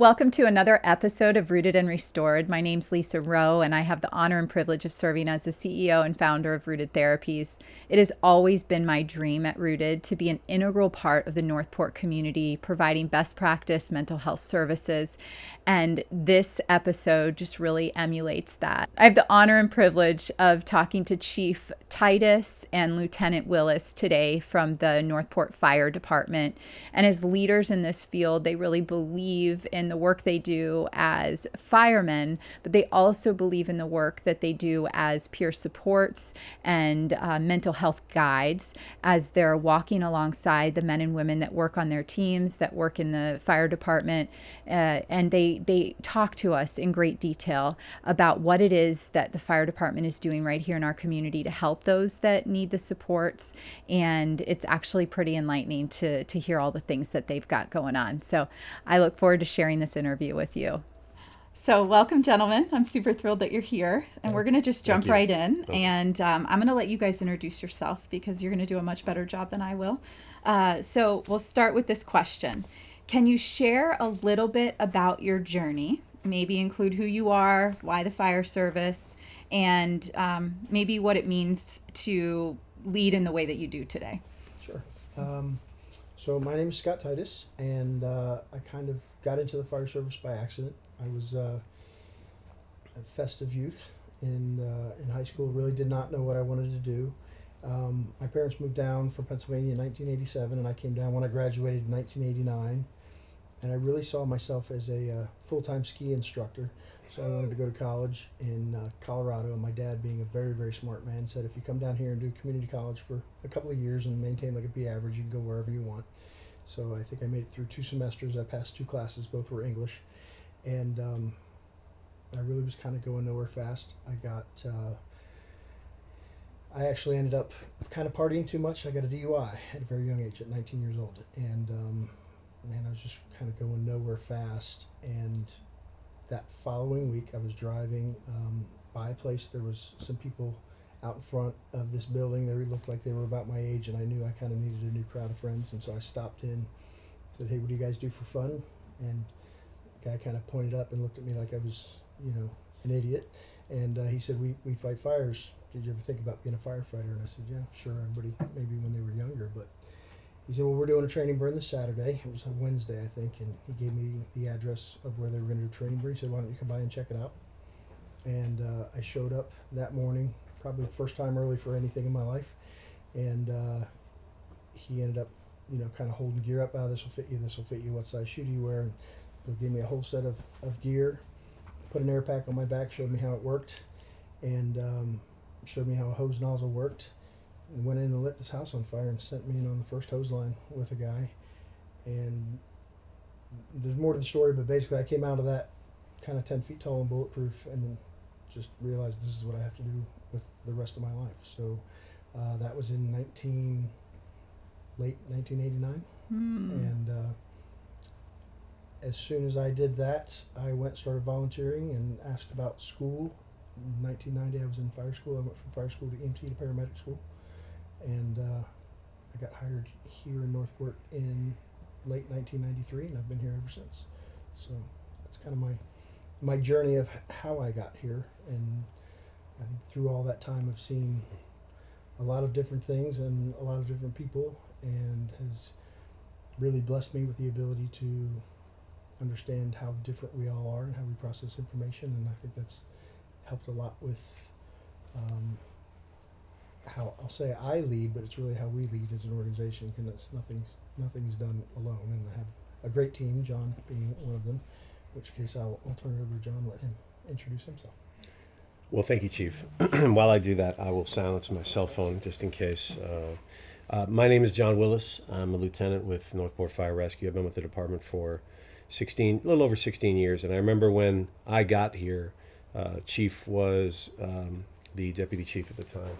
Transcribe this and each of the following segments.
Welcome to another episode of Rooted and Restored. My name's Lisa Rowe, and I have the honor and privilege of serving as the CEO and founder of Rooted Therapies. It has always been my dream at Rooted to be an integral part of the Northport community, providing best practice mental health services, and this episode just really emulates that. I have the honor and privilege of talking to Chief Titus and Lieutenant Willis today from the Northport Fire Department, and as leaders in this field, they really believe in the work they do as firemen, but they also believe in the work that they do as peer supports and mental health guides as they're walking alongside the men and women that work on their teams, that work in the fire department. And they talk to us in great detail about what it is that the fire department is doing right here in our community to help those that need the supports. And it's actually pretty enlightening to hear all the things that they've got going on. So I look forward to sharing this interview with you. So welcome, gentlemen. I'm super thrilled that you're here, and we're going to just jump right in. And I'm going to let you guys introduce yourself because you're going to do a much better job than I will. So we'll start with this question. Can you share a little bit about your journey? Maybe include who you are, why the fire service, and maybe what it means to lead in the way that you do today. Sure. So my name is Scott Titus, and I kind of got into the fire service by accident. I was a festive youth in high school, really did not know what I wanted to do. My parents moved down from Pennsylvania in 1987, and I came down when I graduated in 1989. And I really saw myself as a full-time ski instructor. So I wanted to go to college in Colorado, and my dad, being a very, very smart man, said if you come down here and do community college for a couple of years and maintain like a B average, you can go wherever you want. So I think I made it through 2 semesters. I passed 2 classes, both were English. And I really was kind of going nowhere fast. I actually ended up kind of partying too much. I got a DUI at a very young age, at 19 years old. And man, I was just kind of going nowhere fast. And that following week, I was driving by a place. There was some people out in front of this building. They looked like they were about my age, and I knew I kind of needed a new crowd of friends. And so I stopped in, said, "Hey, what do you guys do for fun?" And the guy kind of pointed up and looked at me like I was, an idiot. And he said, we fight fires. Did you ever think about being a firefighter? And I said, yeah, sure. Everybody, maybe when they were younger, but he said, well, we're doing a training burn this Saturday. It was a Wednesday, I think, and he gave me the address of where they were going to do a training burn. He said, why don't you come by and check it out? And I showed up that morning, probably the first time early for anything in my life. And he ended up, kind of holding gear up. This will fit you. What size shoe do you wear? And he gave me a whole set of gear, put an air pack on my back, showed me how it worked, and showed me how a hose nozzle worked. And went in and lit this house on fire and sent me in on the first hose line with a guy. And there's more to the story, but basically I came out of that kind of 10 feet tall and bulletproof, and just realized this is what I have to do with the rest of my life. So that was in late 1989. And as soon as I did that, I started volunteering and asked about school. In 1990, I was in fire school. I went from fire school to EMT to paramedic school. And I got hired here in Northport in late 1993, and I've been here ever since. So that's kind of my journey of how I got here. And I think through all that time, I've seen a lot of different things and a lot of different people, and has really blessed me with the ability to understand how different we all are and how we process information. And I think that's helped a lot with how, I'll say I lead, but it's really how we lead as an organization, because nothing's done alone. And I have a great team, John being one of them, in which case I'll turn it over to John, let him introduce himself. Well, thank you, Chief. While I do that, I will silence my cell phone just in case. My name is John Willis. I'm a lieutenant with Northport Fire Rescue. I've been with the department for a little over 16 years. And I remember when I got here, Chief was the deputy chief at the time.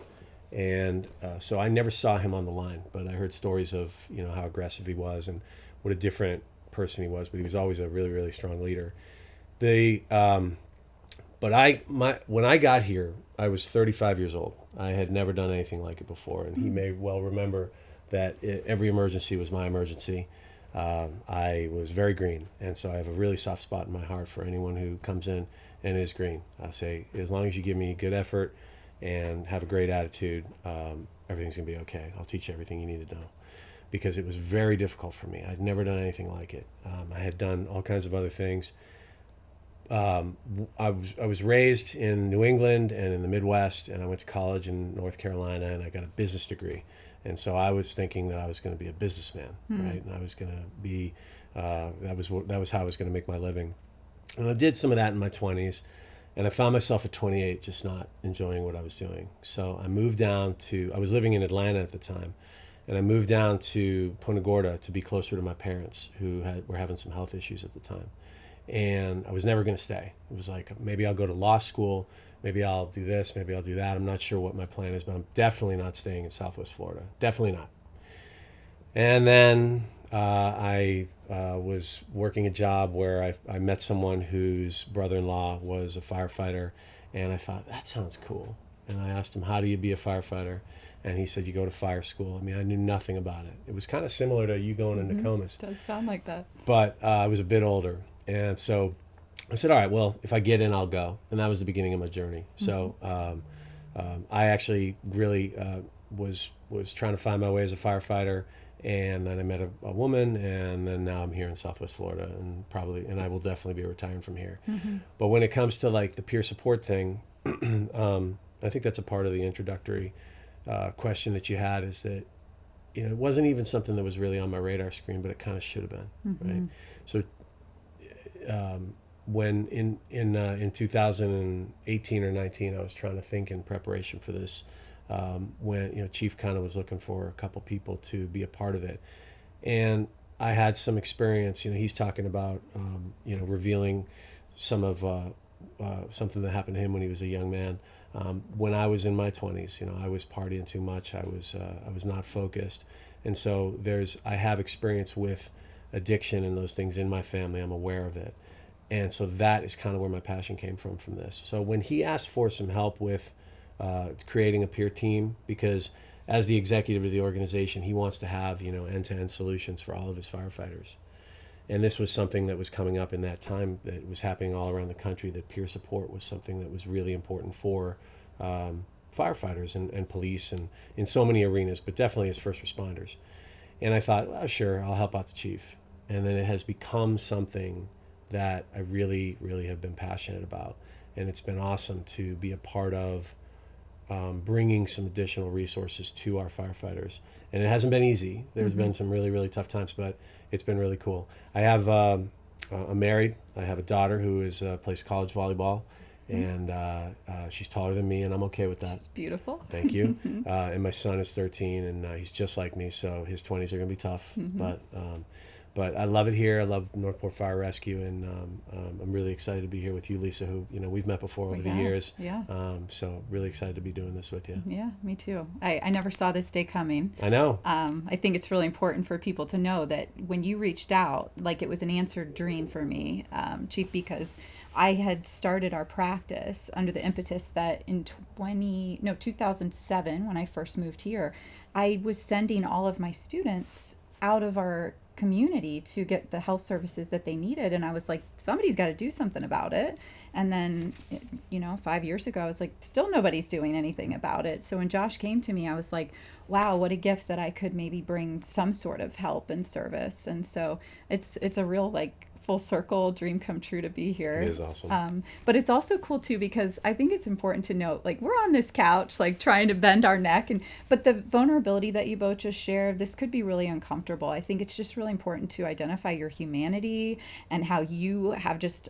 And so I never saw him on the line, but I heard stories of, how aggressive he was and what a different person he was, but he was always a really, really strong leader. When I got here, I was 35 years old. I had never done anything like it before, and he may well remember that every emergency was my emergency. I was very green, and so I have a really soft spot in my heart for anyone who comes in and is green. I say, as long as you give me good effort and have a great attitude, everything's gonna be okay. I'll teach you everything you need to know, because it was very difficult for me. I'd never done anything like it. I had done all kinds of other things. I was raised in New England and in the Midwest, and I went to college in North Carolina, and I got a business degree. And so I was thinking that I was going to be a businessman, right? And I was going to be that was how I was going to make my living. And I did some of that in my 20s, and I found myself at 28 just not enjoying what I was doing. So I moved down to, I was living in Atlanta at the time, and I moved down to Punta Gorda to be closer to my parents, who were having some health issues at the time. And I was never going to stay. It was like, maybe I'll go to law school, maybe I'll do this, maybe I'll do that. I'm not sure what my plan is, but I'm definitely not staying in Southwest Florida. Definitely not. And then I was working a job where I met someone whose brother-in-law was a firefighter, and I thought, that sounds cool. And I asked him, how do you be a firefighter? And he said, you go to fire school. I mean, I knew nothing about it. It was kind of similar to you going into Nokomis. Does sound like that. But I was a bit older. And so I said, all right, well, if I get in, I'll go. And that was the beginning of my journey. So I actually really was trying to find my way as a firefighter. And then I met a woman, and then now I'm here in Southwest Florida, and I will definitely be retiring from here. But when it comes to like the peer support thing, I think that's a part of the introductory question that you had, is that, it wasn't even something that was really on my radar screen, but it kind of should have been, right? So when in 2018 or 19, I was trying to think in preparation for this, when Chief kind of was looking for a couple people to be a part of it, and I had some experience. He's talking about revealing some of something that happened to him when he was a young man. When I was in my 20s, I was partying too much. I was not focused, and so I have experience with addiction and those things in my family. I'm aware of it. And so that is kind of where my passion came from this. So when he asked for some help with creating a peer team, because as the executive of the organization, he wants to have, end-to-end solutions for all of his firefighters. And this was something that was coming up in that time, that was happening all around the country, that peer support was something that was really important for firefighters and police, and in so many arenas, but definitely as first responders. And I thought, well, sure, I'll help out the chief. And then it has become something that I really, really have been passionate about. And it's been awesome to be a part of bringing some additional resources to our firefighters. And it hasn't been easy. There's been some really, really tough times, but it's been really cool. I'm married. I have a daughter who plays college volleyball. And she's taller than me, and I'm okay with that. She's beautiful. Thank you. And my son is 13, and he's just like me, so his 20s are going to be tough. But I love it here. I love Northport Fire Rescue, and I'm really excited to be here with you, Lisa, who we've met before over the years. Yeah. So really excited to be doing this with you. Yeah, me too. I never saw this day coming. I know. I think it's really important for people to know that when you reached out, like, it was an answered dream for me, Chief, because I had started our practice under the impetus that in 2007, when I first moved here, I was sending all of my students out of our community to get the health services that they needed. And I was like, somebody's got to do something about it. And then, 5 years ago, I was like, still nobody's doing anything about it. So when Josh came to me, I was like, wow, what a gift that I could maybe bring some sort of help and service. And so it's a real, full circle dream come true to be here. It is awesome. But it's also cool too, because I think it's important to note, we're on this couch, trying to bend our neck, but the vulnerability that you both just shared, this could be really uncomfortable. I think it's just really important to identify your humanity and how you have just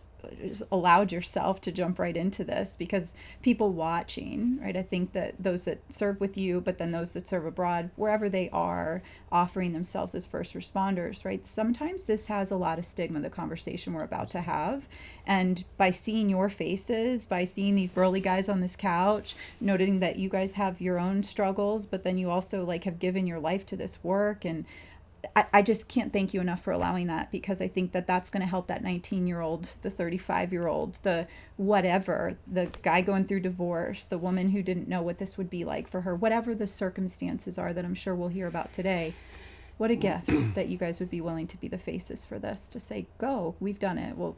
allowed yourself to jump right into this, because people watching, right? I think that those that serve with you, but then those that serve abroad, wherever they are, offering themselves as first responders, right? Sometimes this has a lot of stigma, the conversation we're about to have. And by seeing your faces, by seeing these burly guys on this couch, noting that you guys have your own struggles, but then you also have given your life to this work, and I just can't thank you enough for allowing that, because I think that that's going to help that 19-year-old, the 35-year-old, the whatever, the guy going through divorce, the woman who didn't know what this would be like for her, whatever the circumstances are that I'm sure we'll hear about today. What a gift that you guys would be willing to be the faces for this, to say, go, we've done it. Well,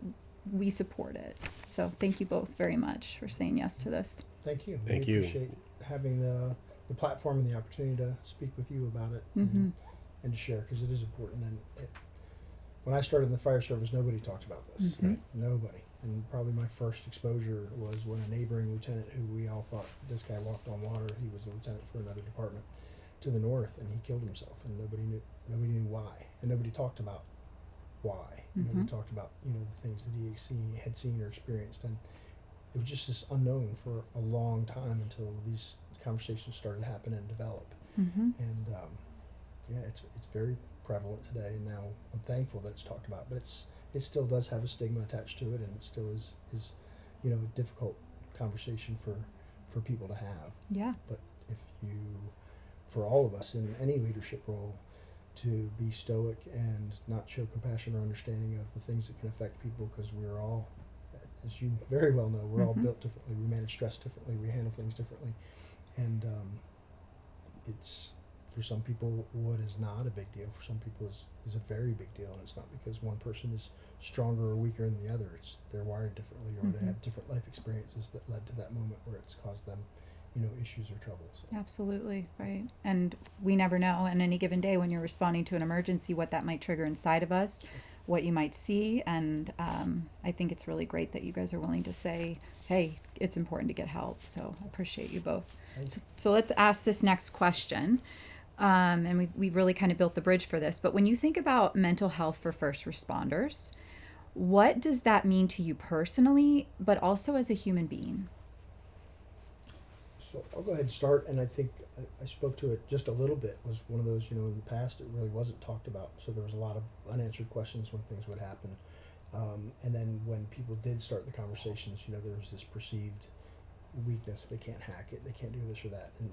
we support it. So thank you both very much for saying yes to this. Thank you. Thank we you. appreciate having the platform and the opportunity to speak with you about it Mm-hmm. and to share, because it is important. And when I started in the fire service, nobody talked about this. Mm-hmm. Right? Nobody. And probably my first exposure was when a neighboring lieutenant, who we all thought this guy walked on water, he was a lieutenant for another department to the north, and he killed himself, and nobody knew why, and nobody talked about why. Mm-hmm. Nobody talked about the things that he had seen or experienced, and it was just this unknown for a long time until these conversations started to happen and develop. Mm-hmm. And it's very prevalent today, and now I'm thankful that it's talked about, but it still does have a stigma attached to it, and it still is a difficult conversation for people to have. Yeah. But for all of us in any leadership role, to be stoic and not show compassion or understanding of the things that can affect people, because we're all, as you very well know, we're all Mm-hmm. built differently. We manage stress differently. We handle things differently, and it's, for some people, what is not a big deal for some people is a very big deal, and it's not because one person is stronger or weaker than the other. It's they're wired differently, or Mm-hmm. they have different life experiences that led to that moment where it's caused them issues or troubles. So. Absolutely, right. And we never know on any given day when you're responding to an emergency what that might trigger inside of us, what you might see. And I think it's really great that you guys are willing to say, hey, it's important to get help. So I appreciate you both. So let's ask this next question. And we've really kind of built the bridge for this. But when you think about mental health for first responders, what does that mean to you personally, but also as a human being? So I'll go ahead and start, and I think I spoke to it just a little bit. It was one of those, in the past it really wasn't talked about, so there was a lot of unanswered questions when things would happen. And then when people did start the conversations, there was this perceived weakness. They can't hack it, they can't do this or that. And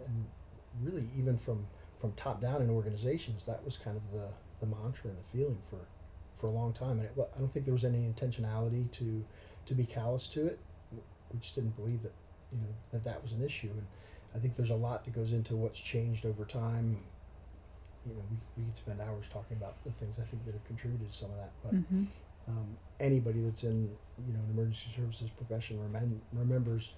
really, even from top down in organizations, that was kind of the mantra and the feeling for a long time. And I don't think there was any intentionality to be callous to it. We just didn't believe that that was an issue, and I think there's a lot that goes into what's changed over time. We could spend hours talking about the things I think that have contributed to some of that, but Mm-hmm. Anybody that's in an emergency services profession remembers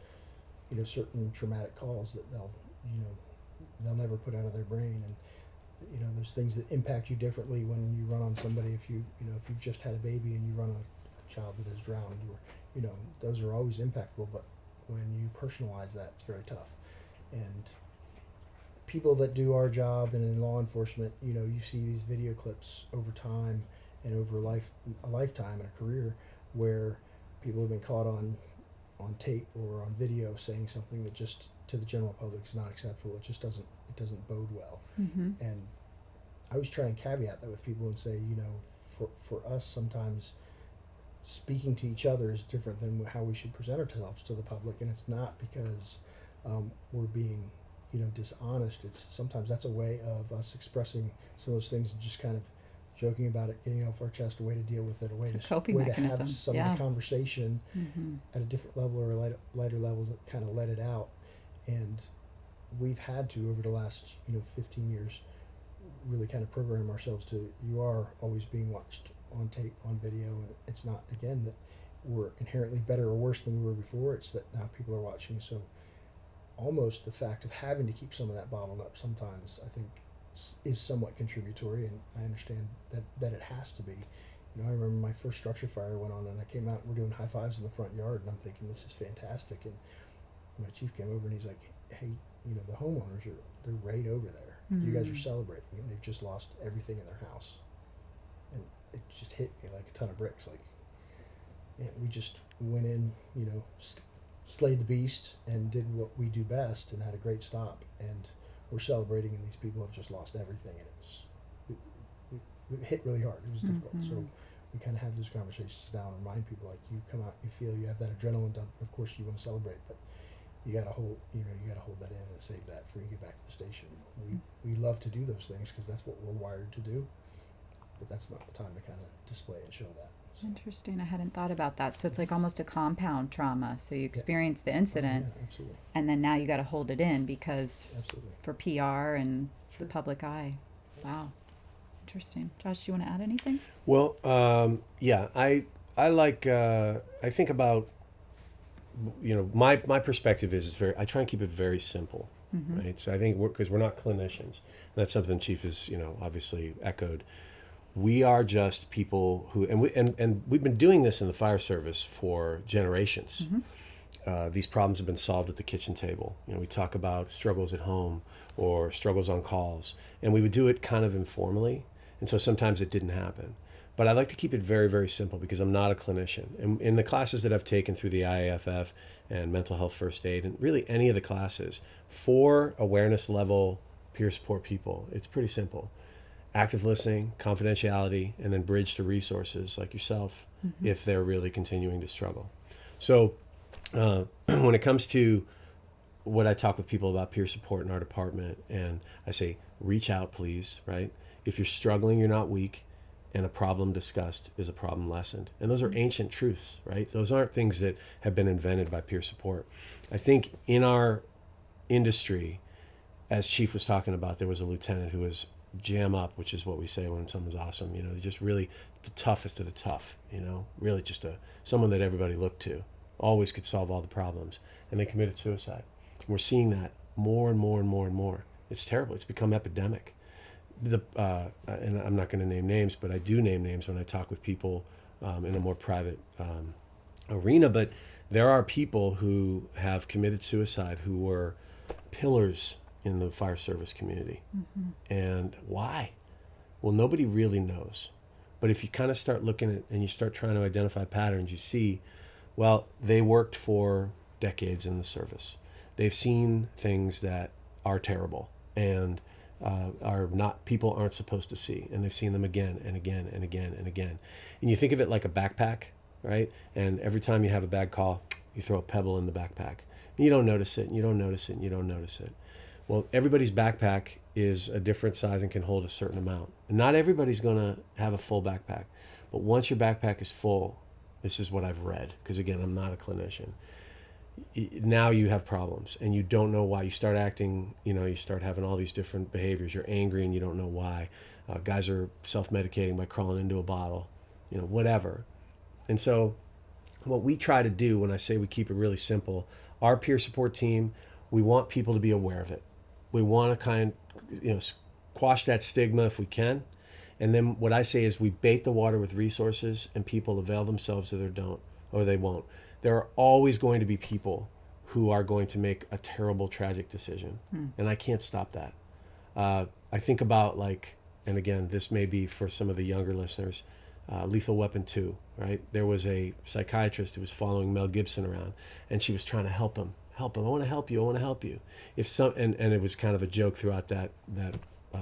certain traumatic calls that they'll never put out of their brain, and there's things that impact you differently when you run on somebody. If you've just had a baby and you run on a child that has drowned, or those are always impactful, but when you personalize that, it's very tough. And people that do our job and in law enforcement, you see these video clips over time and over a lifetime and a career where people have been caught on tape or on video saying something that just to the general public is not acceptable. It just doesn't bode well. Mm-hmm. And I always try and caveat that with people and say, for us, sometimes speaking to each other is different than how we should present ourselves to the public, and it's not because we're being dishonest. It's sometimes that's a way of us expressing some of those things and just kind of joking about it, getting off our chest, a way to deal with it, It's a coping mechanism. To have some of the conversation at a different level or a lighter level to kind of let it out. And we've had to, over the last 15 years, really kind of program ourselves to, you are always being watched on tape, on video, and it's not, again, that we're inherently better or worse than we were before. It's that now people are watching. So almost the fact of having to keep some of that bottled up sometimes, I think, is somewhat contributory, and I understand that it has to be. I remember my first structure fire went on, and I came out and we're doing high fives in the front yard, and I'm thinking, this is fantastic. And my chief came over and he's like, hey, the homeowners they're right over there. You guys are celebrating, and they've just lost everything in their house. And it just hit me like a ton of bricks. Like, and we just went in, slayed the beast and did what we do best and had a great stop. And we're celebrating, and these people have just lost everything. And it hit really hard. It was difficult. So we kind of have those conversations now and remind people, like, you come out, you feel you have that adrenaline dump. Of course, you want to celebrate, but you got to hold that in and save that for you to get back to the station. We love to do those things because that's what we're wired to do, but that's not the time to kind of display and show that. So. Interesting. I hadn't thought about that. So it's like almost a compound trauma. So you experience the incident, Absolutely. and then now you got to hold it in because Absolutely. for PR and Sure. the public eye. Wow. Interesting. Josh, do you want to add anything? Well, yeah, I like I think about, my perspective is very, I try and keep it very simple, right? So I think because we're not clinicians, and that's something Chief has obviously echoed. We are just people who, and we've been doing this in the fire service for generations. These problems have been solved at the kitchen table. We talk about struggles at home or struggles on calls, and we would do it kind of informally, and so sometimes it didn't happen. But I like to keep it very, very simple because I'm not a clinician. And in the classes that I've taken through the IAFF and mental health first aid, and really any of the classes, for awareness level peer support people, it's pretty simple. Active listening, confidentiality, and then bridge to resources like yourself if they're really continuing to struggle. So when it comes to what I talk with people about peer support in our department, and I say, reach out, please, right? If you're struggling, you're not weak, and a problem discussed is a problem lessened. And those are ancient truths, right? Those aren't things that have been invented by peer support. I think in our industry, as Chief was talking about, there was a lieutenant who was jam up, which is what we say when someone's awesome, just really the toughest of the tough, really just someone that everybody looked to, always could solve all the problems, and they committed suicide. We're seeing that more and more and more and more. It's terrible. It's become epidemic. And I'm not going to name names, but I do name names when I talk with people in a more private arena. But there are people who have committed suicide who were pillars in the fire service community. And why? Well, nobody really knows. But if you kind of start looking at and you start trying to identify patterns, you see, well, they worked for decades in the service. They've seen things that are terrible and people aren't supposed to see, and they've seen them again and again and again and again. And you think of it like a backpack, right? And every time you have a bad call, you throw a pebble in the backpack. And you don't notice it, and you don't notice it, and you don't notice it. Well, everybody's backpack is a different size and can hold a certain amount. And not everybody's going to have a full backpack. But once your backpack is full, this is what I've read, because again, I'm not a clinician. Now you have problems and you don't know why. You start acting, you start having all these different behaviors. You're angry and you don't know why. Guys are self-medicating by crawling into a bottle, whatever. And so what we try to do when I say we keep it really simple, our peer support team, we want people to be aware of it. We want to squash that stigma if we can. And then what I say is we bait the water with resources and people avail themselves or they won't. There are always going to be people who are going to make a terrible, tragic decision. And I can't stop that. I think about and again, this may be for some of the younger listeners, Lethal Weapon 2, right? There was a psychiatrist who was following Mel Gibson around, and she was trying to help him. I want to help you. I want to help you. And it was kind of a joke throughout that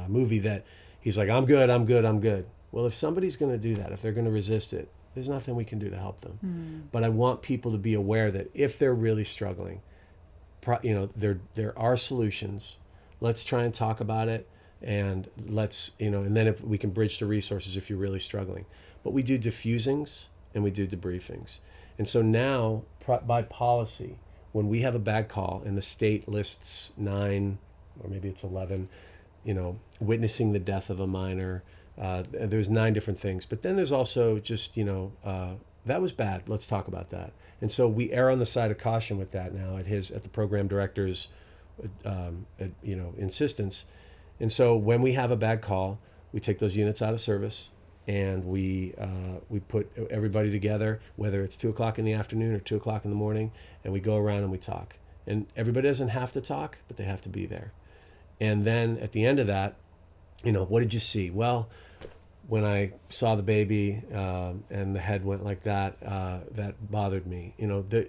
movie that he's like, I'm good. Well, if somebody's going to do that, if they're going to resist it, there's nothing we can do to help them. But I want people to be aware that if they're really struggling, there are solutions. Let's try and talk about it, and and then if we can bridge to resources if you're really struggling. But we do diffusings and we do debriefings. And so now, by policy, when we have a bad call and the state lists 9, or maybe it's 11, witnessing the death of a minor, there's 9 different things. But then there's also just, that was bad. Let's talk about that. And so we err on the side of caution with that now at the program director's, insistence. And so when we have a bad call, we take those units out of service and we put everybody together, whether it's 2:00 in the afternoon or 2:00 in the morning, and we go around and we talk. And everybody doesn't have to talk, but they have to be there. And then at the end of that, what did you see? Well, when I saw the baby and the head went like that, that bothered me.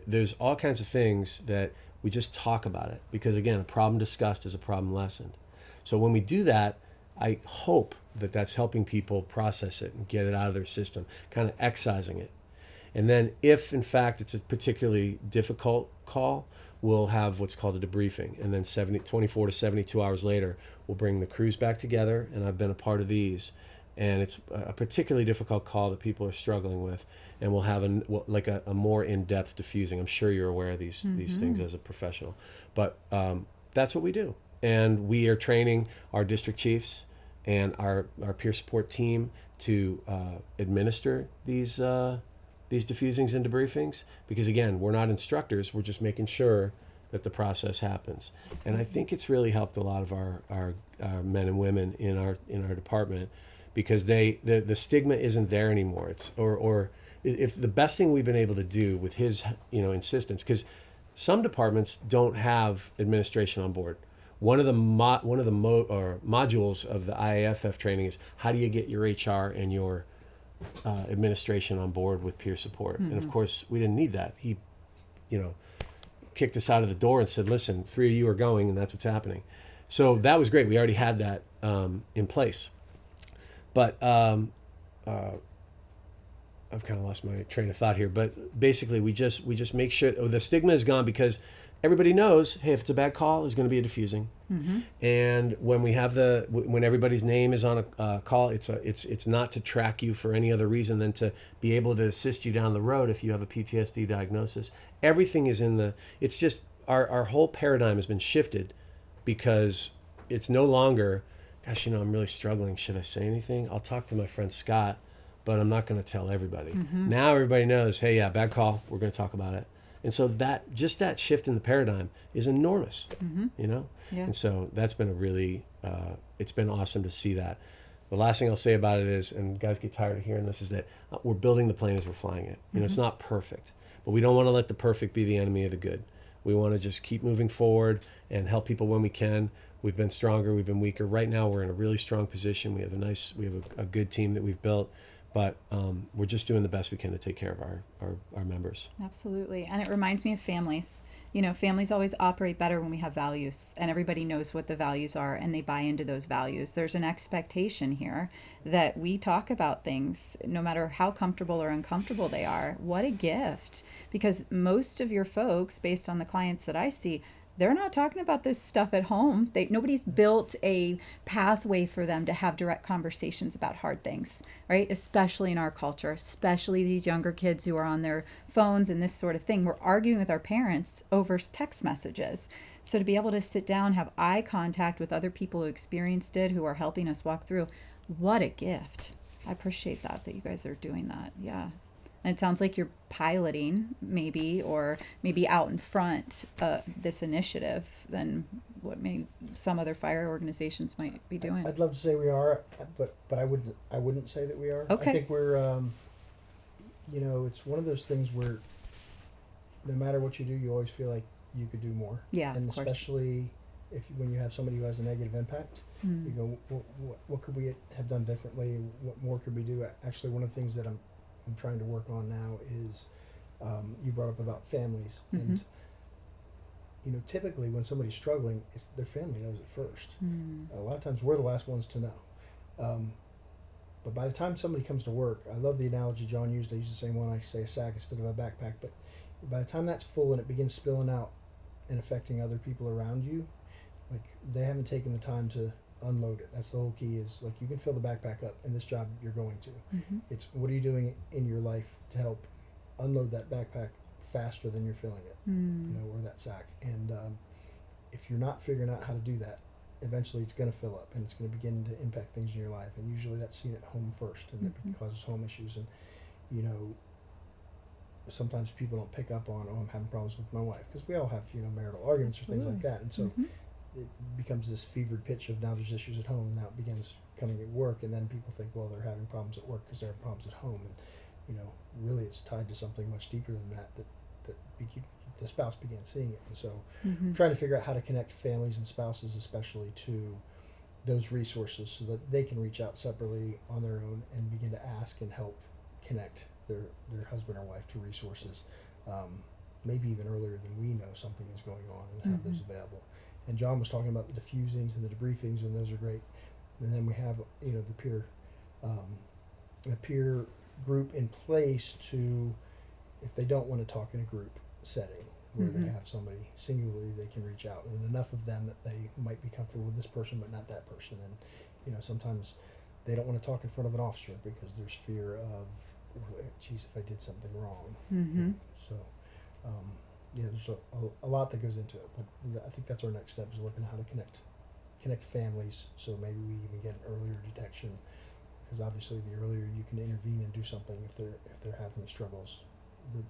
There's all kinds of things that we just talk about it because, again, a problem discussed is a problem lessened. So when we do that, I hope that that's helping people process it and get it out of their system, kind of excising it. And then if, in fact, it's a particularly difficult call, we'll have what's called a debriefing. And then 24 to 72 hours later, we'll bring the crews back together, and I've been a part of these. And it's a particularly difficult call that people are struggling with. And we'll have a more in-depth diffusing. I'm sure you're aware of these things as a professional. But that's what we do. And we are training our district chiefs and our peer support team to administer these diffusings and debriefings, because again, we're not instructors, we're just making sure that the process happens. And I think it's really helped a lot of our men and women in our department, because the stigma isn't there anymore. It's or if the best thing we've been able to do with his insistence, because some departments don't have administration on board. One of the modules of the IAFF training is how do you get your HR and your administration on board with peer support. And of course we didn't need that. He kicked us out of the door and said, listen, 3 of you are going, and that's what's happening. So that was great. We already had that in place. But I've kind of lost my train of thought here. But basically, we just make sure the stigma is gone, because everybody knows, hey, if it's a bad call, it's going to be a diffusing. And when we have when everybody's name is on a call, it's not to track you for any other reason than to be able to assist you down the road if you have a PTSD diagnosis. Everything is it's just our whole paradigm has been shifted, because it's no longer, gosh, I'm really struggling. Should I say anything? I'll talk to my friend Scott, but I'm not going to tell everybody. Now everybody knows, hey, yeah, bad call. We're going to talk about it. And so that shift in the paradigm is enormous, Yeah. And so that's been a really, it's been awesome to see that. The last thing I'll say about it is, and guys get tired of hearing this, is that we're building the plane as we're flying it. It's not perfect, but we don't want to let the perfect be the enemy of the good. We want to just keep moving forward and help people when we can. We've been stronger, we've been weaker. Right now we're in a really strong position. We have a good team that we've built. But we're just doing the best we can to take care of our members. Absolutely. And it reminds me of families. Families always operate better when we have values, and everybody knows what the values are and they buy into those values. There's an expectation here that we talk about things no matter how comfortable or uncomfortable they are. What a gift. Because most of your folks, based on the clients that I see, they're not talking about this stuff at home. Nobody's built a pathway for them to have direct conversations about hard things, right? Especially in our culture, especially these younger kids who are on their phones and this sort of thing. We're arguing with our parents over text messages. So to be able to sit down, have eye contact with other people who experienced it, who are helping us walk through, what a gift. I appreciate that you guys are doing that. Yeah. And it sounds like you're piloting maybe out in front this initiative than what some other fire organizations might be doing. I'd love to say we are, but I wouldn't say that we are. Okay. I think we're it's one of those things where no matter what you do, you always feel like you could do more. Yeah, and of course. especially when you have somebody who has a negative impact, you go, what could we have done differently? What more could we do? Actually, one of the things that I'm trying to work on now is you brought up about families, and typically when somebody's struggling, it's their family knows it first. A lot of times we're the last ones to know, but by the time somebody comes to work, I love the analogy John used. I use the same one. I say a sack instead of a backpack, but by the time that's full and it begins spilling out and affecting other people around you, like they haven't taken the time to unload it. That's the whole key, is like you can fill the backpack up in this job you're going to. It's what are you doing in your life to help unload that backpack faster than you're filling it, or that sack. And if you're not figuring out how to do that, eventually it's going to fill up and it's going to begin to impact things in your life. And usually that's seen at home first, and it causes home issues. And sometimes people don't pick up on, I'm having problems with my wife, because we all have marital arguments or things like that. And so it becomes this fevered pitch of now there's issues at home, now it begins coming at work, and then people think, well, they're having problems at work because they're having problems at home, and really it's tied to something much deeper than that the spouse began seeing it. And so trying to figure out how to connect families and spouses especially to those resources so that they can reach out separately on their own and begin to ask and help connect their husband or wife to resources, maybe even earlier than we know something is going on, and have those available. And John was talking about the diffusings and the debriefings, and those are great. And then we have the peer group in place to, if they don't want to talk in a group setting where they have somebody singularly they can reach out, and enough of them that they might be comfortable with this person but not that person. And sometimes they don't want to talk in front of an officer because there's fear of, geez, if I did something wrong. So there's a lot that goes into it, but I think that's our next step, is looking at how to connect connect families, so maybe we even get an earlier detection, because obviously the earlier you can intervene and do something if they're having struggles,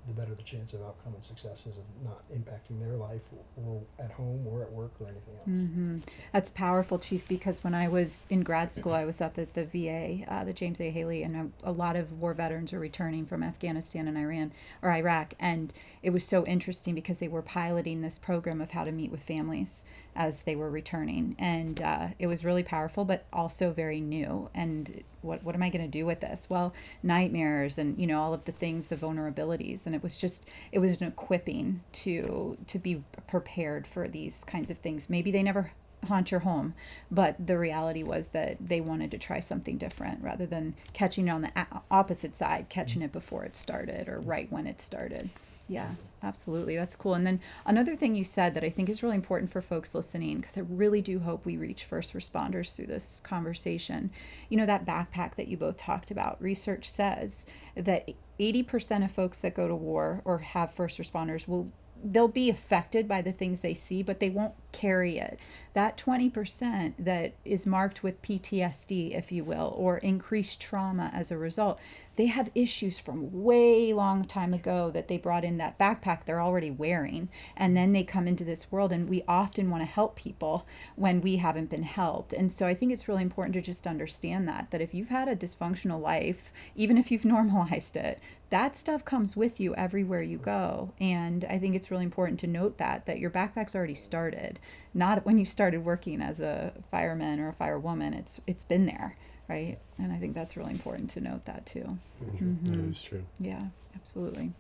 the better the chance of outcome and success is of not impacting their life or at home or at work or anything else. Mm-hmm. That's powerful, Chief, because when I was in grad school, I was up at the VA, the James A. Haley, and a lot of war veterans are returning from Afghanistan and Iraq. And it was so interesting because they were piloting this program of how to meet with families as they were returning. And it was really powerful, but also very new. And what am I going to do with this? Well, nightmares and, all of the things, the vulnerabilities. And it was an equipping to be prepared for these kinds of things. Maybe they never haunt your home, but the reality was that they wanted to try something different rather than catching it on the opposite side, catching it before it started or right when it started. Yeah, absolutely. That's cool. And then another thing you said that I think is really important for folks listening, because I really do hope we reach first responders through this conversation. That backpack that you both talked about, research says that 80% of folks that go to war or have first responders they'll be affected by the things they see, but they won't carry it. That 20% that is marked with PTSD, if you will, or increased trauma as a result, they have issues from way long time ago that they brought in that backpack they're already wearing. And then they come into this world, and we often want to help people when we haven't been helped. And so I think it's really important to just understand that if you've had a dysfunctional life, even if you've normalized it, that stuff comes with you everywhere you go. And I think it's really important to note that your backpack's already started. Not when you started working as a fireman or a firewoman. It's been there, right? And I think that's really important to note that too. Mm-hmm. That is true. Yeah, absolutely.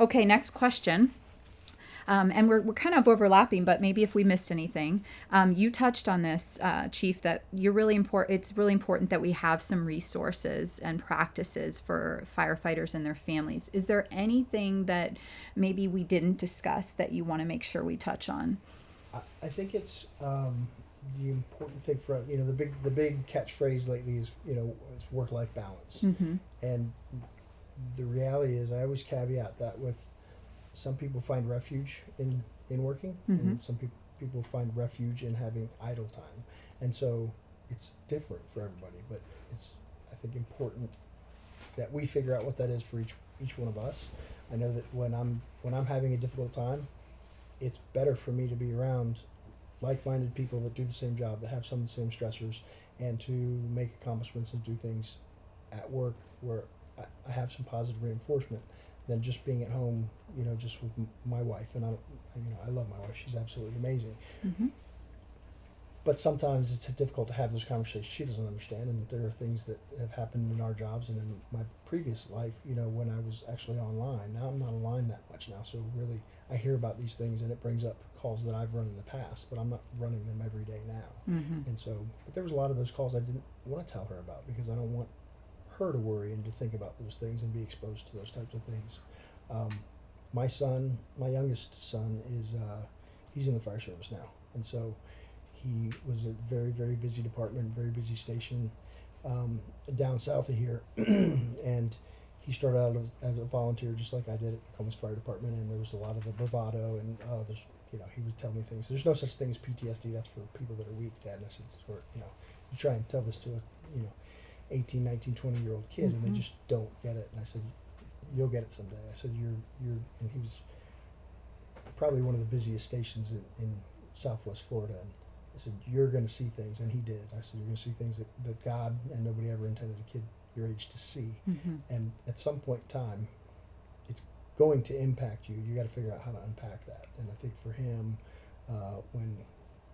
Okay, next question. And we're kind of overlapping, but maybe if we missed anything, you touched on this, Chief, that you're really important. It's really important that we have some resources and practices for firefighters and their families. Is there anything that maybe we didn't discuss that you want to make sure we touch on? I think it's the important thing for the big catchphrase lately is is work-life balance, and the reality is I always caveat that with. Some people find refuge in working, and some people find refuge in having idle time, and so it's different for everybody. But it's, I think, important that we figure out what that is for each one of us. I know that when I'm having a difficult time, it's better for me to be around like-minded people that do the same job, that have some of the same stressors, and to make accomplishments and do things at work where I have some positive reinforcement than just being at home, just with my wife. And I love my wife; she's absolutely amazing. But sometimes it's difficult to have those conversations. She doesn't understand, and there are things that have happened in our jobs and in my previous life. When I was actually online. Now I'm not online that much now, so really I hear about these things, and it brings up calls that I've run in the past, but I'm not running them every day now. And so, but there was a lot of those calls I didn't want to tell her about because I don't want her to worry and to think about those things and be exposed to those types of things. My son, my youngest son, he's in the fire service now, and so he was a very, very busy department, very busy station down south of here, and he started out as a volunteer just like I did at the Columbus Fire Department, and there was a lot of the bravado, and he would tell me things. There's no such thing as PTSD. That's for people that are weak, Dad. And I said, you try and tell this to a 18, 19, 20-year-old kid, and they just don't get it. And I said, you'll get it someday. I said, and he was probably one of the busiest stations in Southwest Florida. And I said, you're going to see things, and he did. I said, you're going to see things that God and nobody ever intended a kid your age to see. And at some point in time, it's going to impact you. You got to figure out how to unpack that. And I think for him, when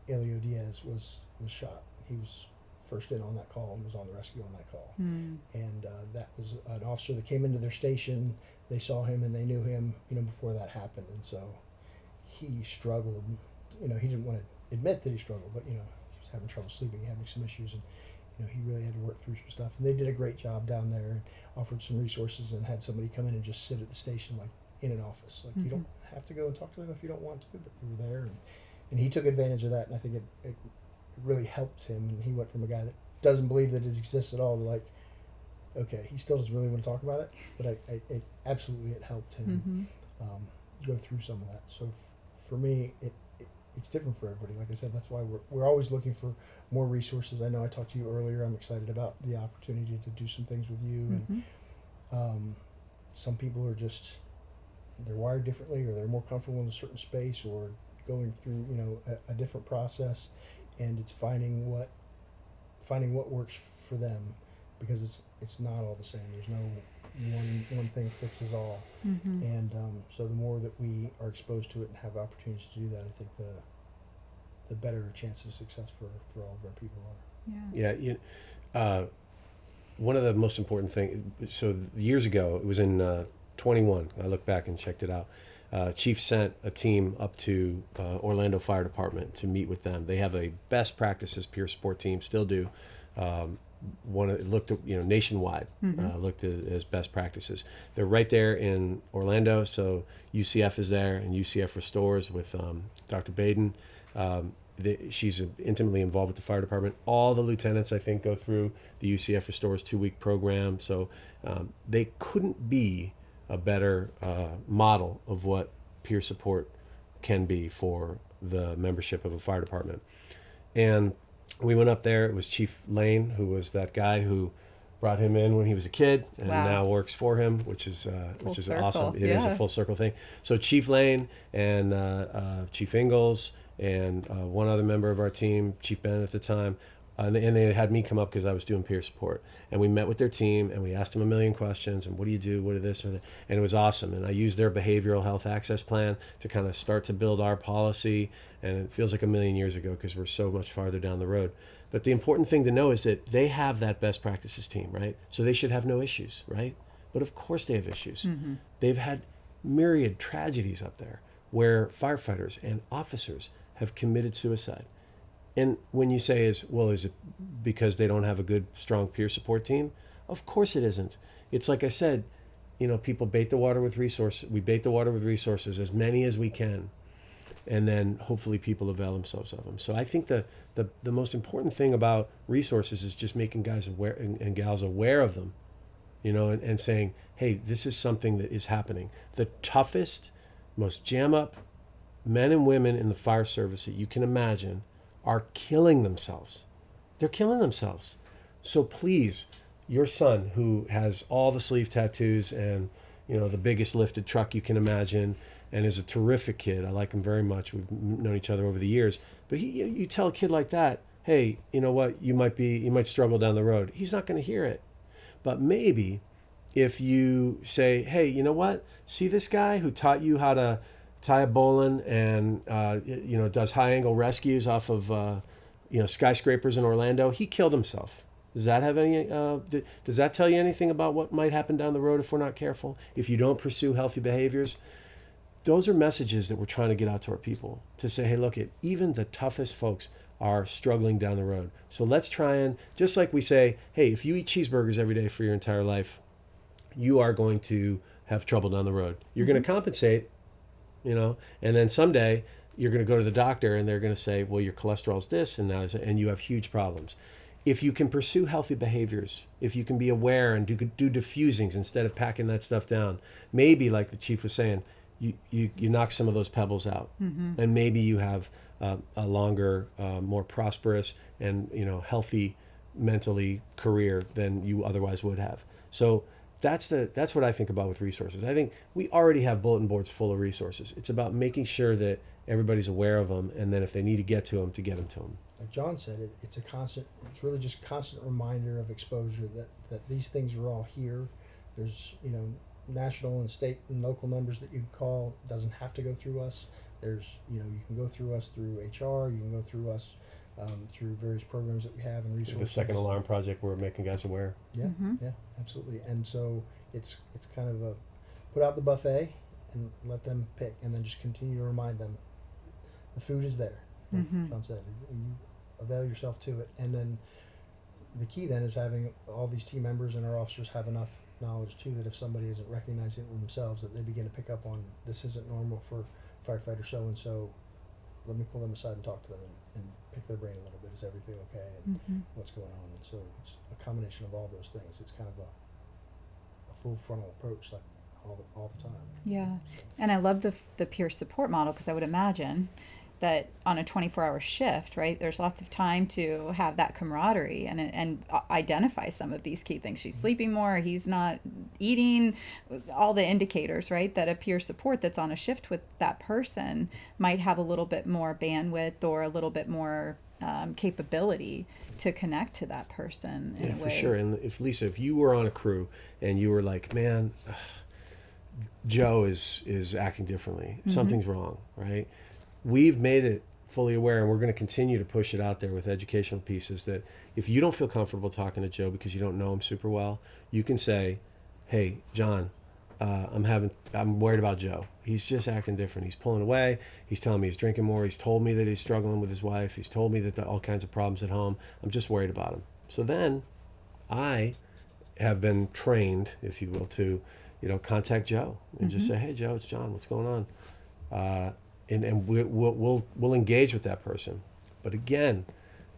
Elio Diaz was shot, he was first in on that call and was on the rescue on that call. And that was an officer that came into their station. They saw him and they knew him, before that happened. And so he struggled. He didn't want to admit that he struggled, but he was having trouble sleeping, having some issues, and he really had to work through some stuff. And they did a great job down there and offered some resources and had somebody come in and just sit at the station like in an office. Like you don't have to go and talk to them if you don't want to, but you were there, and he took advantage of that. And I think it really helped him. And he went from a guy that doesn't believe that it exists at all to like, okay, he still doesn't really want to talk about it, but it absolutely it helped him go through some of that. So for me, it's different for everybody. Like I said, that's why we're always looking for more resources. I know I talked to you earlier. I'm excited about the opportunity to do some things with you. Mm-hmm. And some people are just, they're wired differently, or they're more comfortable in a certain space, or going through, you know, a different process, and it's finding what works for them, because it's not all the same. There's no one thing fixes all. Mm-hmm. And so the more that we are exposed to it and have opportunities to do that, I think the better chance of success for all of our people are. Yeah. Yeah, one of the most important things, so years ago, it was in 21, I looked back and checked it out. Chief sent a team up to Orlando Fire Department to meet with them. They have a best practices peer support team, still do. It looked at, nationwide, looked at as best practices. They're right there in Orlando, so UCF is there, and UCF Restores with Dr. Baden. She's intimately involved with the fire department. All the lieutenants, I think, go through the UCF Restores 2-week program. So they couldn't be a better model of what peer support can be for the membership of a fire department. And we went up there. It was Chief Lane, who was that guy who brought him in when he was a kid, and Wow. now works for him, which is circle. awesome. It is a full circle thing. So Chief Lane and Chief Ingalls and one other member of our team, Chief Ben at the time, and they had me come up because I was doing peer support. And we met with their team, and we asked them a million questions, and what do you do, what are this or that, and it was awesome. And I used their behavioral health access plan to kind of start to build our policy, and it feels like a million years ago because we're so much farther down the road. But the important thing to know is that they have that best practices team, right? So they should have no issues, right? But of course they have issues. Mm-hmm. They've had myriad tragedies up there where firefighters and officers have committed suicide. And when you say is it because they don't have a good, strong peer support team? Of course it isn't. It's like I said, people bait the water with resources. We bait the water with resources, as many as we can. And then hopefully people avail themselves of them. So I think the most important thing about resources is just making guys aware and gals aware of them, and saying, hey, this is something that is happening. The toughest, most jam up men and women in the fire service that you can imagine are killing themselves. They're killing themselves. So please, your son, who has all the sleeve tattoos and the biggest lifted truck you can imagine, and is a terrific kid. I like him very much. We've known each other over the years. But you tell a kid like that, hey, you know what? You might struggle down the road. He's not going to hear it. But maybe if you say, hey, you know what? See this guy who taught you how to tie a bowline and does high angle rescues off of skyscrapers in Orlando? He killed himself. Does that have any? Does that tell you anything about what might happen down the road if we're not careful? If you don't pursue healthy behaviors? Those are messages that we're trying to get out to our people, to say, hey, look, even the toughest folks are struggling down the road. So let's try and, just like we say, hey, if you eat cheeseburgers every day for your entire life, you are going to have trouble down the road. You're going to compensate, and then someday you're going to go to the doctor and they're going to say, well, your cholesterol's this and and you have huge problems. If you can pursue healthy behaviors, if you can be aware and do diffusings instead of packing that stuff down, maybe like the chief was saying, you knock some of those pebbles out, and maybe you have a longer, more prosperous and healthy mentally career than you otherwise would have. So that's what I think about with resources. I think we already have bulletin boards full of resources. It's about making sure that everybody's aware of them, and then if they need to get to them, to get them. Like John said, it's really just constant reminder of exposure that these things are all here. There's national and state and local numbers that you can call. It doesn't have to go through us. There's you can go through us through HR. You can go through us through various programs that we have and resources. The Second Alarm Project, we're making guys aware. Yeah, yeah, absolutely. And so it's kind of a put out the buffet and let them pick, and then just continue to remind them the food is there. Like John said, you avail yourself to it, and then the key then is having all these team members and our officers have enough knowledge too that if somebody isn't recognizing it themselves, that they begin to pick up on, this isn't normal for firefighter so and so. Let me pull them aside and talk to them and pick their brain a little bit. Is everything okay? And what's going on? And so it's a combination of all those things. It's kind of a full frontal approach, like all the time. Yeah, and I love the peer support model, because I would imagine that on a 24-hour shift, right, there's lots of time to have that camaraderie and identify some of these key things. She's sleeping more, he's not eating, all the indicators, right, that a peer support that's on a shift with that person might have a little bit more bandwidth or a little bit more capability to connect to that person in a way. For sure. And if Lisa, if you were on a crew and you were like, man, Joe is acting differently, something's wrong, right? We've made it fully aware, and we're going to continue to push it out there with educational pieces, that if you don't feel comfortable talking to Joe because you don't know him super well, you can say, hey, John, I'm worried about Joe. He's just acting different. He's pulling away. He's telling me he's drinking more. He's told me that he's struggling with his wife. He's told me that all kinds of problems at home. I'm just worried about him. So then I have been trained, if you will, to, contact Joe and just say, hey, Joe, it's John. What's going on? And we'll engage with that person. But again,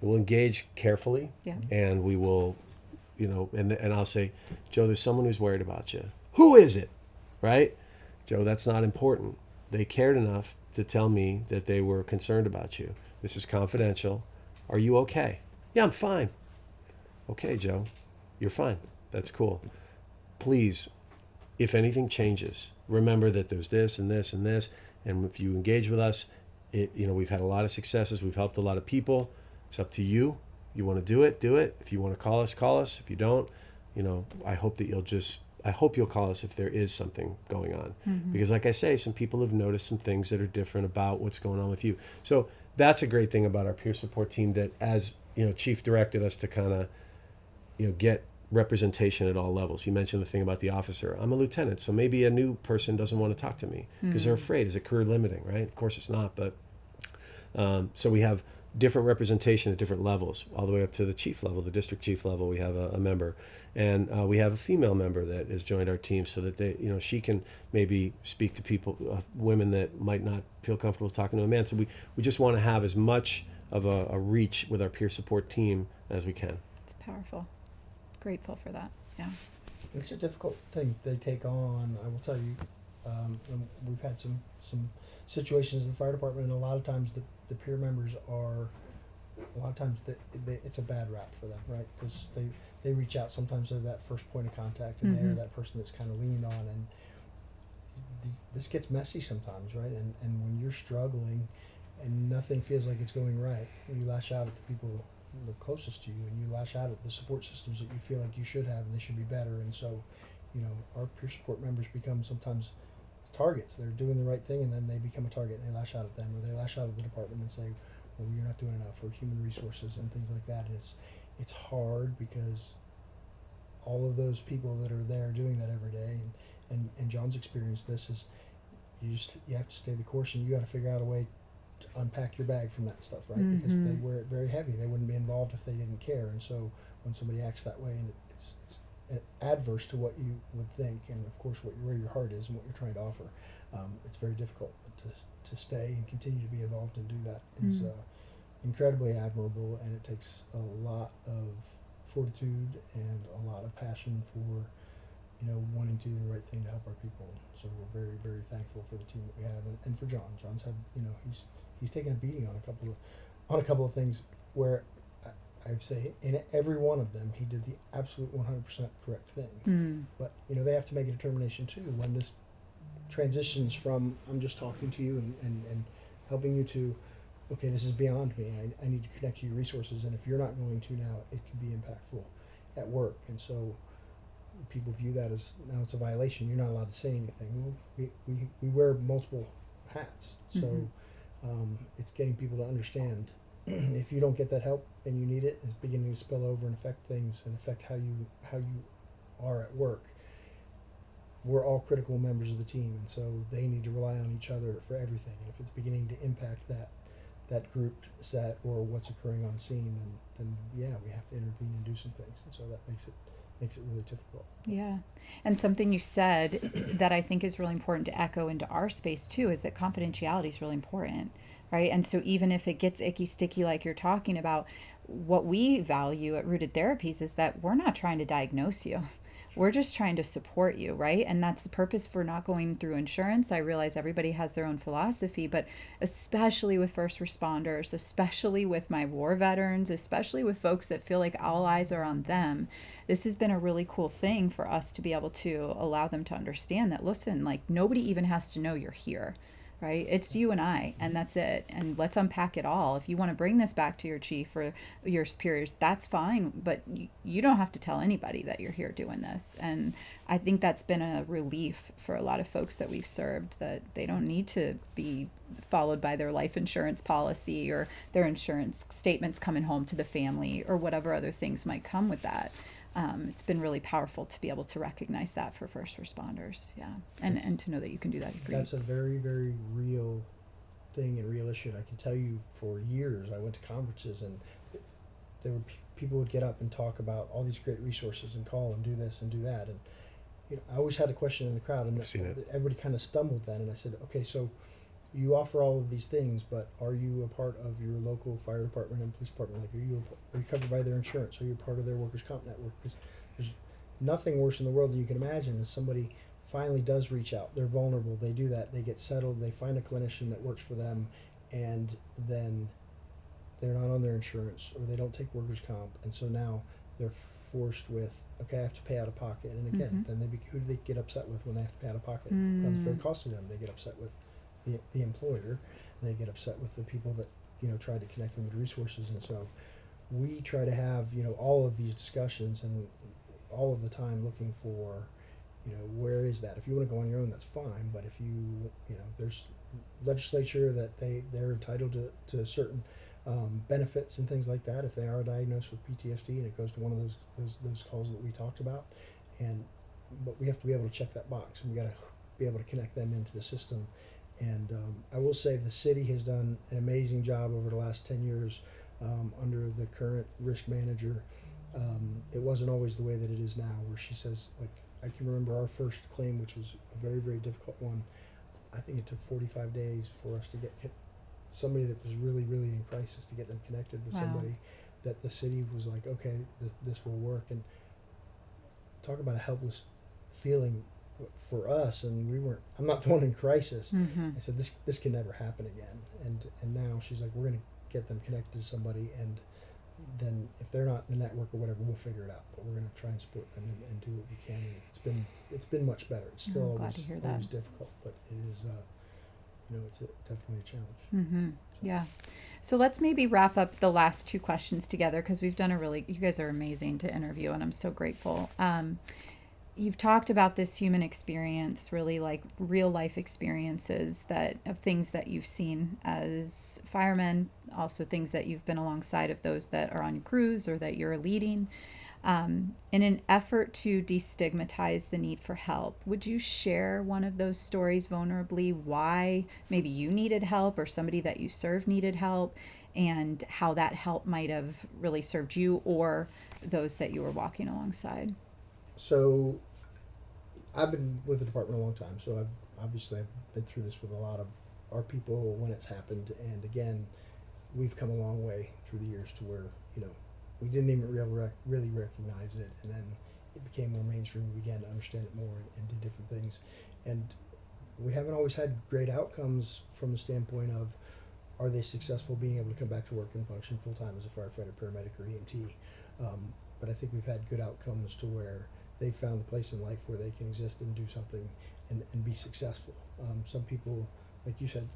we'll engage carefully, and we will, and I'll say, Joe, there's someone who's worried about you. Who is it? Right? Joe, that's not important. They cared enough to tell me that they were concerned about you. This is confidential. Are you okay? Yeah, I'm fine. Okay, Joe, you're fine. That's cool. Please, if anything changes, remember that there's this and this and this. And if you engage with us, we've had a lot of successes. We've helped a lot of people. It's up to you. You want to do it, do it. If you want to call us, call us. If you don't, I hope you'll call us if there is something going on. Because like I say, some people have noticed some things that are different about what's going on with you. So that's a great thing about our peer support team, that as, Chief directed us to kind of, get representation at all levels. He mentioned the thing about the officer. I'm a lieutenant, so maybe a new person doesn't want to talk to me because they're afraid. Is it career limiting, right? Of course it's not, but so we have different representation at different levels, all the way up to the chief level, the district chief level. We have a member, and we have a female member that has joined our team, so that they, she can maybe speak to people, women that might not feel comfortable talking to a man. So we just want to have as much of a reach with our peer support team as we can. It's powerful. Grateful for that. Yeah. It's a difficult thing they take on. I will tell you, we've had some situations in the fire department, and a lot of times the peer members are, it's a bad rap for them, right? Because they reach out, sometimes they're that first point of contact, and they're that person that's kind of leaned on, and this gets messy sometimes, right? And when you're struggling and nothing feels like it's going right, you lash out at the people the closest to you, and you lash out at the support systems that you feel like you should have and they should be better. And so, our peer support members become sometimes targets. They're doing the right thing, and then they become a target, and they lash out at them, or they lash out at the department and say, well, you're not doing enough, or human resources and things like that. And it's hard, because all of those people that are there doing that every day, and John's experienced this, is you have to stay the course, and you got to figure out a way to unpack your bag from that stuff, right? Because they wear it very heavy. They wouldn't be involved if they didn't care. And so when somebody acts that way, and it's adverse to what you would think, and of course where your heart is and what you're trying to offer, it's very difficult. But to stay and continue to be involved and do that is incredibly admirable, and it takes a lot of fortitude and a lot of passion for wanting to do the right thing to help our people. So we're very, very thankful for the team that we have, and for John. John's had, he's taken a beating on a couple of things where I'd say in every one of them he did the absolute 100% correct thing. But they have to make a determination too when this transitions from I'm just talking to you and helping you to, okay, this is beyond me. I need to connect to your resources, and if you're not going to now, it can be impactful at work. And so people view that as, now it's a violation, you're not allowed to say anything. Well, we wear multiple hats, so it's getting people to understand if you don't get that help and you need it, it's beginning to spill over and affect things and affect how you are at work. We're all critical members of the team, and so they need to rely on each other for everything. And if it's beginning to impact that group set or what's occurring on scene, then yeah, we have to intervene and do some things. And so that makes it really difficult. Yeah. And something you said that I think is really important to echo into our space too is that confidentiality is really important, right? And so even if it gets icky sticky like you're talking about, what we value at Rooted Therapies is that we're not trying to diagnose you. we're just trying to support you, right? And that's the purpose for not going through insurance. I realize everybody has their own philosophy, but especially with first responders, especially with my war veterans, especially with folks that feel like all eyes are on them, this has been a really cool thing for us to be able to allow them to understand that, listen, like nobody even has to know you're here, right? It's you and I, and that's it. And let's unpack it all. If you want to bring this back to your chief or your superiors, that's fine, but you don't have to tell anybody that you're here doing this. And I think that's been a relief for a lot of folks that we've served, that they don't need to be followed by their life insurance policy or their insurance statements coming home to the family or whatever other things might come with that. It's been really powerful to be able to recognize that for first responders, and to know that you can do that for That's a very, very real thing and real issue. And I can tell you, for years, I went to conferences and there would people would get up and talk about all these great resources and call and do this and do that. And I always had a question in the crowd, and everybody kind of stumbled then. And I said, okay, so you offer all of these things, but are you a part of your local fire department and police department? Like, are you covered by their insurance? Are you part of their workers' comp network? Because there's nothing worse in the world than you can imagine is somebody finally does reach out. They're vulnerable. They do that. They get settled. They find a clinician that works for them, and then they're not on their insurance or they don't take workers' comp, and so now they're forced with, okay, I have to pay out of pocket. And again, then who do they get upset with when they have to pay out of pocket? It becomes very costly to them. They get upset with the employer, and they get upset with the people that try to connect them with resources. And so we try to have all of these discussions and all of the time looking for where is that. If you want to go on your own, that's fine, but if there's legislature that they're entitled to certain benefits and things like that if they are diagnosed with PTSD, and it goes to one of those calls that we talked about. But we have to be able to check that box, and we got to be able to connect them into the system. And I will say the city has done an amazing job over the last 10 years under the current risk manager. It wasn't always the way that it is now, where she says, like, I can remember our first claim, which was a very, very difficult one. I think it took 45 days for us to get somebody that was really, really in crisis, to get them connected with somebody that the city was like, okay, this will work. And talk about a helpless feeling for us, and I'm not the one in crisis. I said, this can never happen again. And now she's like, we're going to get them connected to somebody, and then if they're not in the network or whatever, we'll figure it out. But we're going to try and support them and do what we can. And it's been much better. It's still always difficult, but it is it's definitely a challenge. Yeah. So let's maybe wrap up the last two questions together, because we've done you guys are amazing to interview, and I'm so grateful. You've talked about this human experience, really like real life experiences of things that you've seen as firemen, also things that you've been alongside of those that are on your crews or that you're leading. In an effort to destigmatize the need for help, would you share one of those stories vulnerably, why maybe you needed help or somebody that you served needed help, and how that help might have really served you or those that you were walking alongside? So I've been with the department a long time, so I've been through this with a lot of our people when it's happened. And again, we've come a long way through the years to where we didn't even really recognize it, and then it became more mainstream. We began to understand it more and do different things. And we haven't always had great outcomes from the standpoint of, are they successful being able to come back to work and function full time as a firefighter, paramedic, or EMT? But I think we've had good outcomes to where they've found a place in life where they can exist and do something and be successful. Some people, like you said,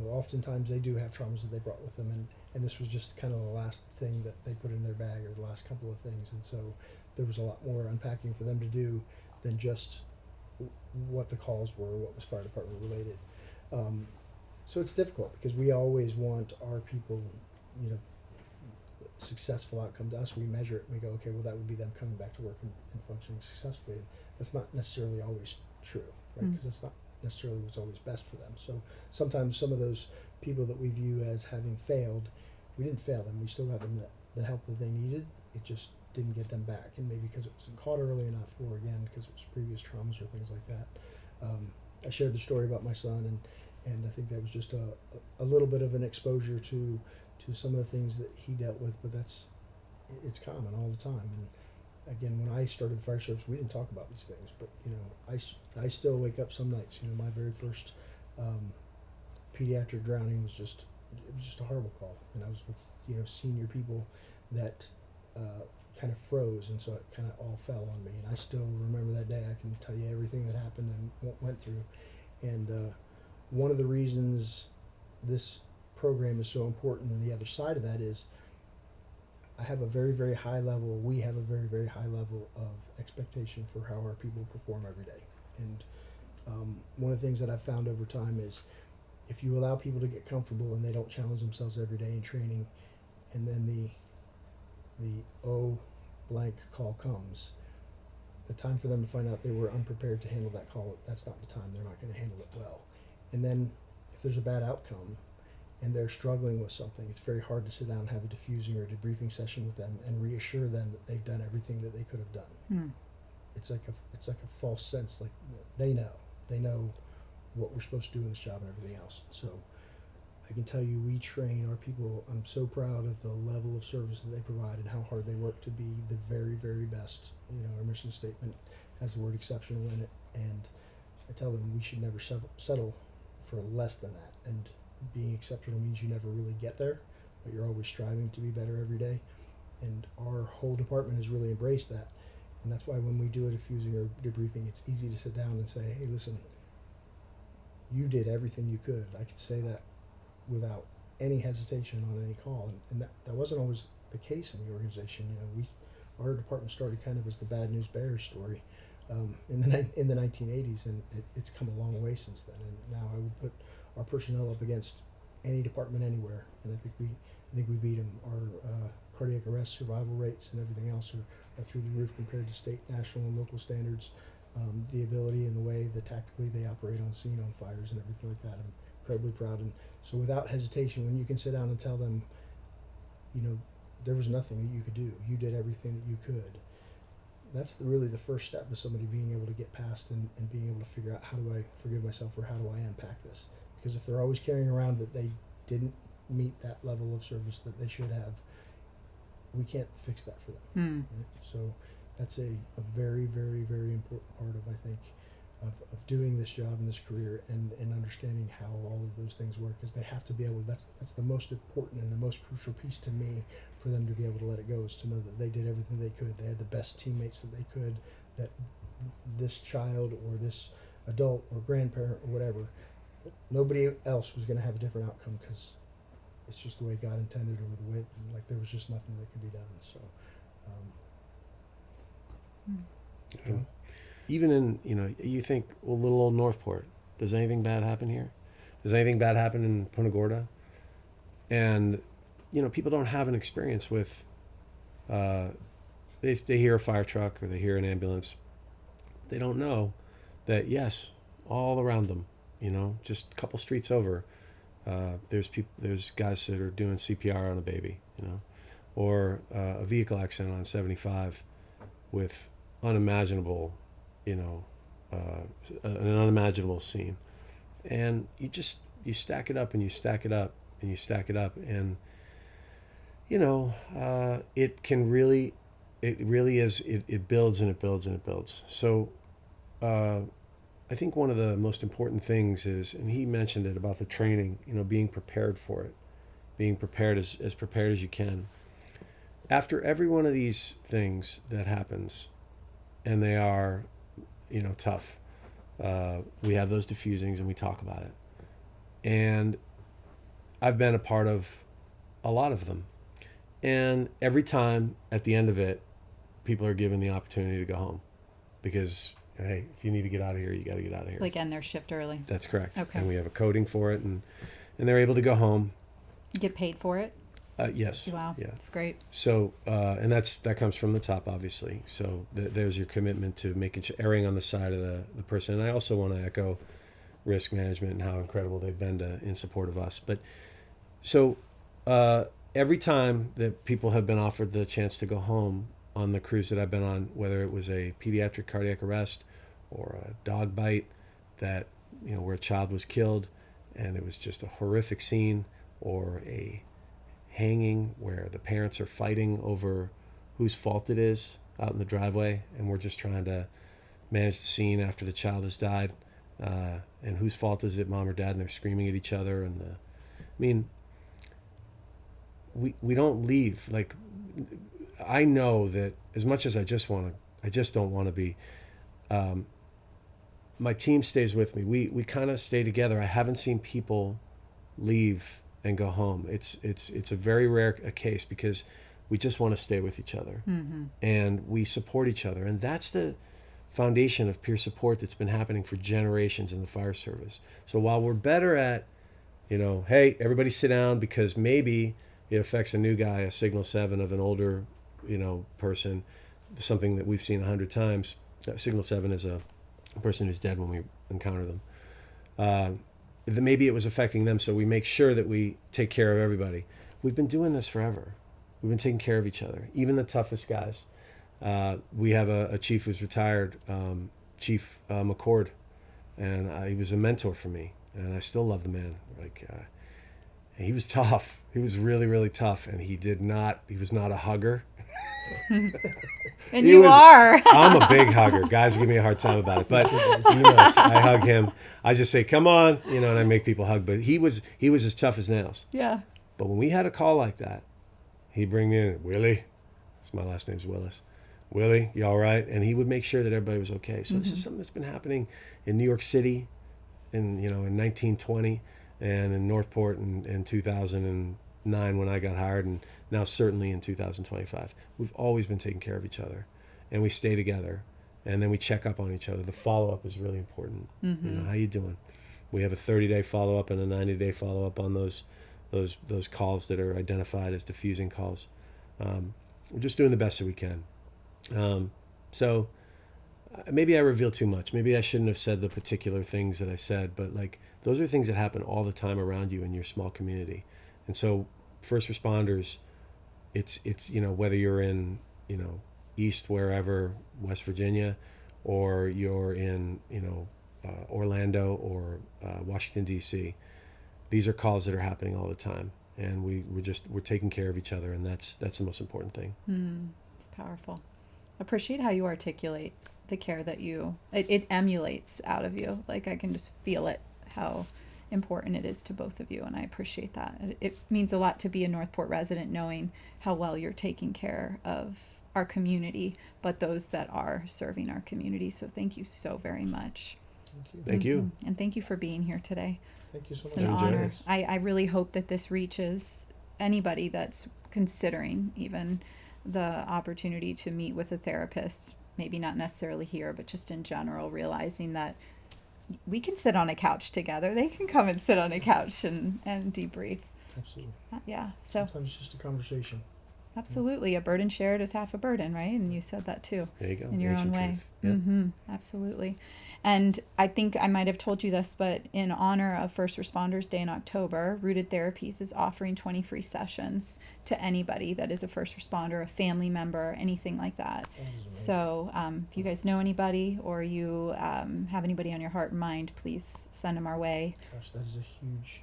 oftentimes they do have traumas that they brought with them, and this was just kind of the last thing that they put in their bag, or the last couple of things. And so there was a lot more unpacking for them to do than just what the calls were, what was fire department related. So it's difficult because we always want our people, successful outcome to us. We measure it and we go, okay, well, that would be them coming back to work and functioning successfully. That's not necessarily always true, right? Because that's not necessarily what's always best for them. So sometimes some of those people that we view as having failed, we didn't fail them. We still got them the help that they needed. It just didn't get them back, and maybe because it wasn't caught early enough, or again because it was previous traumas or things like that. I shared the story about my son, and I think that was just a little bit of an exposure to some of the things that he dealt with, but it's common all the time. again, when I started the fire service, we didn't talk about these things, but I still wake up some nights. My very first um, pediatric drowning was just a horrible call, and I was with senior people that kind of froze, and so it kind of all fell on me. And I still remember that day. I can tell you everything that happened and went through. And one of the reasons this program is so important, and the other side of that is, I have a very, very high level. We have a very, very high level of expectation for how our people perform every day. And one of the things that I've found over time is, if you allow people to get comfortable and they don't challenge themselves every day in training, and then the blank call comes, the time for them to find out they were unprepared to handle that call, that's not the time. They're not going to handle it well. And then if there's a bad outcome and they're struggling with something, it's very hard to sit down and have a diffusing or a debriefing session with them and reassure them that they've done everything that they could have done. It's like a false sense, like they know what we're supposed to do in this job and everything else. So I can tell you, we train our people. I'm so proud of the level of service that they provide and how hard they work to be the very, very best. Our mission statement has the word exceptional in it, and I tell them we should never settle for less than that. And being exceptional means you never really get there, but you're always striving to be better every day. And our whole department has really embraced that. And that's why when we do a diffusing or debriefing, it's easy to sit down and say, hey, listen, you did everything you could. I could say that without any hesitation on any call. And that wasn't always the case in the organization. Our department started kind of as the bad news bears story in the 1980s, and it's come a long way since then. And now I would put our personnel up against any department anywhere, and I think we beat them. Our cardiac arrest survival rates and everything else are through the roof compared to state, national, and local standards. The ability and the way that tactically they operate on scene on fires and everything like that, I'm incredibly proud. And so without hesitation, when you can sit down and tell them, there was nothing that you could do, you did everything that you could, that's really the first step of somebody being able to get past and being able to figure out, how do I forgive myself, or how do I unpack this? Because if they're always carrying around that they didn't meet that level of service that they should have, we can't fix that for them. Right? So that's a very, very, very important part of, I think, of doing this job and this career, and understanding how all of those things work, is they have to be able, that's the most important and the most crucial piece to me, for them to be able to let it go, is to know that they did everything they could. They had the best teammates that they could, that this child or this adult or grandparent or whatever, nobody else was going to have a different outcome, because it's just the way God intended, or the way, like, there was just nothing that could be done. So even in, you think, well, little old Northport, does anything bad happen here? Does anything bad happen in Punta Gorda? And people don't have an experience with they hear a fire truck or they hear an ambulance. They don't know that, yes, all around them, just a couple streets over, there's guys that are doing CPR on a baby, or a vehicle accident on 75 with unimaginable, an unimaginable scene. And you stack it up and you stack it up and you stack it up, and it really is, it builds and it builds and it builds. So I think one of the most important things is, and he mentioned it about the training, being prepared for it, being prepared as prepared as you can. After every one of these things that happens, and they are, tough, we have those diffusings and we talk about it. And I've been a part of a lot of them. And every time at the end of it, people are given the opportunity to go home, because, hey, if you need to get out of here, you got to get out of here. Like, end their shift early. That's correct. Okay. And we have a coding for it, and they're able to go home. You get paid for it? Yes. Wow. Yeah. That's great. So, and that comes from the top, obviously. So there's your commitment to erring on the side of the person. And I also want to echo risk management and how incredible they've been in support of us. But so every time that people have been offered the chance to go home on the cruise that I've been on, whether it was a pediatric cardiac arrest or a dog bite that, where a child was killed and it was just a horrific scene, or a hanging where the parents are fighting over whose fault it is out in the driveway, and we're just trying to manage the scene after the child has died, and whose fault is it, mom or dad, and they're screaming at each other. And I mean, we don't leave. Like, I know that as much as I just don't want to be, my team stays with me. We kind of stay together. I haven't seen people leave and go home. It's a very rare case, because we just want to stay with each other, and we support each other. And that's the foundation of peer support that's been happening for generations in the fire service. So while we're better at, hey, everybody sit down, because maybe it affects a new guy, a signal 7 of an older, person, something that we've seen 100 times. Signal 7 is a person who's dead when we encounter them. Maybe it was affecting them, so we make sure that we take care of everybody. We've been doing this forever. We've been taking care of each other, even the toughest guys. We have a chief who's retired, Chief McCord, and he was a mentor for me, and I still love the man. He was tough. He was really, really tough, and he was not a hugger. And are. I'm a big hugger. Guys give me a hard time about it, but he knows. I hug him. I just say, come on, and I make people hug. But he was as tough as nails. Yeah. But when we had a call like that, he'd bring me in, Willie. My last name's Willis. Willie, you all right? And he would make sure that everybody was okay. So this is something that's been happening in New York City in 1920, and in Northport in 2009 when I got hired, and now certainly in 2025. We've always been taking care of each other, and we stay together, and then we check up on each other. The follow-up is really important. How you doing? We have a 30-day follow-up and a 90-day follow-up on those calls that are identified as diffusing calls. We're just doing the best that we can. So maybe I revealed too much. Maybe I shouldn't have said the particular things that I said, but those are things that happen all the time around you in your small community. And so first responders, it's whether you're in, East wherever, West Virginia, or you're in, Orlando or Washington, D.C., these are calls that are happening all the time. And we're taking care of each other, and that's the most important thing. It's powerful. Appreciate how you articulate the care that it emulates out of you. I can just feel it, how important it is to both of you, and I appreciate that. It means a lot to be a Northport resident, knowing how well you're taking care of our community, but those that are serving our community. So thank you so very much. Thank you. And thank you for being here today. Thank you so much. It's an honor. I really hope that this reaches anybody that's considering even the opportunity to meet with a therapist, maybe not necessarily here, but just in general, realizing that we can sit on a couch together. They can come and sit on a couch and debrief. Absolutely. Yeah. So sometimes it's just a conversation. Absolutely. A burden shared is half a burden, right? And you said that too. There you go. In your own way. Yeah. Absolutely. And I think I might have told you this, but in honor of First Responders Day in October, Rooted Therapies is offering 20 free sessions to anybody that is a first responder, a family member, anything like that. So if you guys know anybody, or you have anybody on your heart and mind, please send them our way. Gosh, that is a huge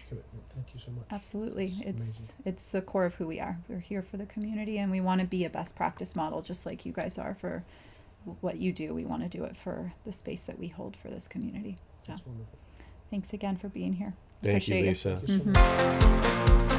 commitment. Thank you so much. Absolutely. It's It's the core of who we are. We're here for the community, and we want to be a best practice model, just like you guys are for what you do. We want to do it for the space that we hold for this community. So That's wonderful. thanks again for being here. Thank you, Appreciate Lisa. Thank you so much.